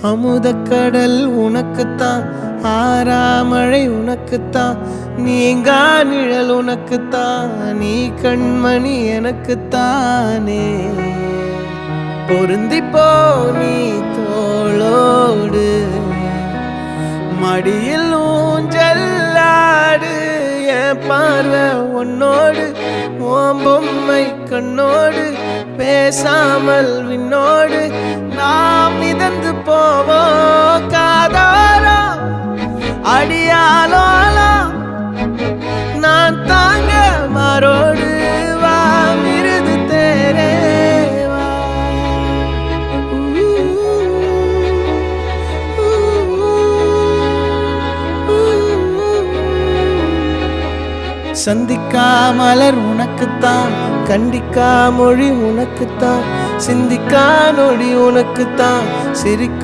அமுதக்கடல் உனக்குத்தான், ஆறாமழை உனக்குத்தான், நீங்கா நிழல் உனக்குத்தான், நீ கண்மணி எனக்குத்தானே. பொருந்திப்போ நீ தோளோடு, மடியில் ஊஞ்சல்லாடு, என் பார்வை உன்னோடு, ஓம் பொம்மை கண்ணோடு, பேசாமல் விண்ணோடு நாம் மிதந்து போவோம். காதாரோ அடியாலோலோ நான் தாங்க மாறோடு, வா மிருது தேரே வா. சந்திக்கா மலர் உனக்குத்தான், கண்டிக்கா மொழி உனக்குத்தான், சிந்திக்கா நொடி உனக்குத்தான், சிரிக்க